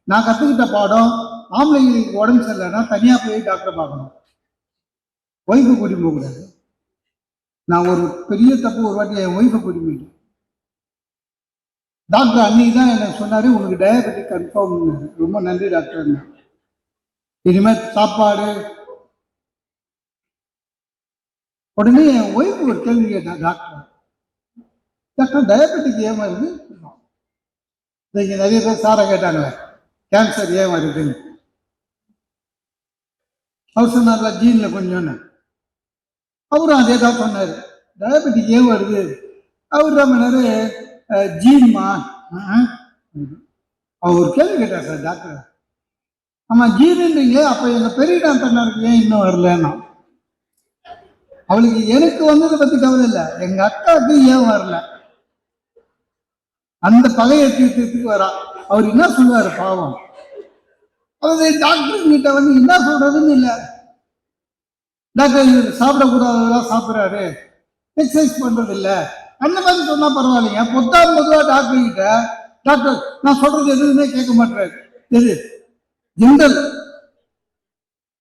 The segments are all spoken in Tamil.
நான் கத்துக்கிட்ட பாடம், ஆம்பளைங்களுக்கு உடம்பு சரியில்லைன்னா தனியா போய் டாக்டரை பார்க்கணும், ஒய்ஃபை கூட்டிட்டு போகக்கூடாது. நான் ஒரு பெரிய தப்பு ஒரு வாட்டி என் ஒய்ஃபை கூட்டிட்டு போயிட்டேன். டாக்டர் அன்னைக்கு தான் எனக்கு சொன்னாரு, உனக்கு டயபெட்டிக் கன்ஃபார்ம். ரொம்ப நன்றி டாக்டர். இனிமேல் சாப்பாடு. உடனே என் ஒய்ஃப் ஒரு கேள்வி கேட்டா, டாக்டர் டயபெட்டிக் ஏன் வருது? இங்க நிறைய பேர் சாரை கேட்டாங்க, கேன்சர் ஏன் வருதுன்னு. அவர் சொன்னார்ல, ஜீன்ல கொஞ்சம். அவரும் அதே தான் சொன்னாரு, டயபெட்டிக் ஏன் வருது. அவர் தான் பண்ணாரு, ஜீன்மா. அவர் ஒரு கேள்வி கேட்டார் சார் டாக்டர். ஆமா ஜீனுன்றீங்க, அப்ப எங்க பெரிய டாக்டர் ஏன் இன்னும் வரலன்னா. அவளுக்கு எனக்கு வந்ததை பத்தி கவலை இல்லை, எங்க அக்காவுக்கு ஏன் வரல, அந்த பகையை தீர்த்துக்கு வரா. அவர் என்ன சொல்லுவாரு பாவம். அவர் டாக்டர் கிட்ட வந்து என்ன சொல்றதுன்னு இல்லை. டாக்டர் சாப்பிடக்கூடாதெல்லாம் சாப்பிட்றாரு, எக்ஸசைஸ் பண்றது இல்லை, அந்த மாதிரி சொன்னா பரவாயில்லைங்க. பொதுவா டாக்டர் கிட்ட, டாக்டர் நான் சொல்றது எதுவுமே கேட்க மாட்டாரு, எது ஜென்ரல்.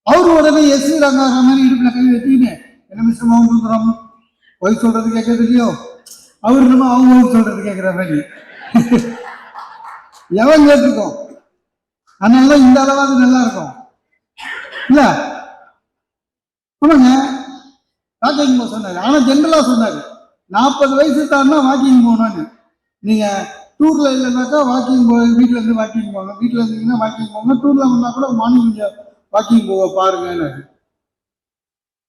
அவரு உடனே எஸ்விராங்க மாதிரி இடுப்புல கை வச்சுக்கின்னு, என்ன மிஸ்டர் மோகன் ஒய் சொல்றது கேட்கறது இல்லையோ, அவரு நம்ம அவங்க சொல்றது கேட்கிற மாதிரி எவன் கேட்டுருக்கோம். அதனாலதான் இந்த அளவாது நல்லா இருக்கும் இல்ல. ஆமாங்க, வாக்கிங் போக சொன்னாரு. ஆனா ஜென்ரலா சொன்னாரு, 40 வயசு தாண்டா வாக்கிங் போகணும்னு. நீங்க டூர்ல இல்லைன்னாக்கா வாக்கிங் வீட்டுல இருந்து வாக்கிங் போங்க, வீட்டுல இருந்தீங்கன்னா வாக்கிங் போங்க, டூர்ல வந்தா கூட மார்னிங் கொஞ்சம் வாக்கிங் போக பாருங்கன்னு.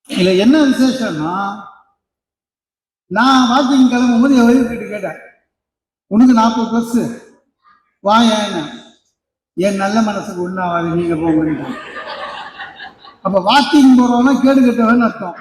இதுல என்ன விசேஷம்னா, நான் வாக்கிங் கிளம்பும் போது என் ஒய்ஃப் கிட்ட கேட்டேன், உனக்கு 40+ வா. ஏன்னு, என் நல்ல மனசுக்கு ஒன்றாவது, நீங்க போங்க. அப்ப வாக்கிங் போறவனா கேடு கட்டவன்னு அர்த்தம்.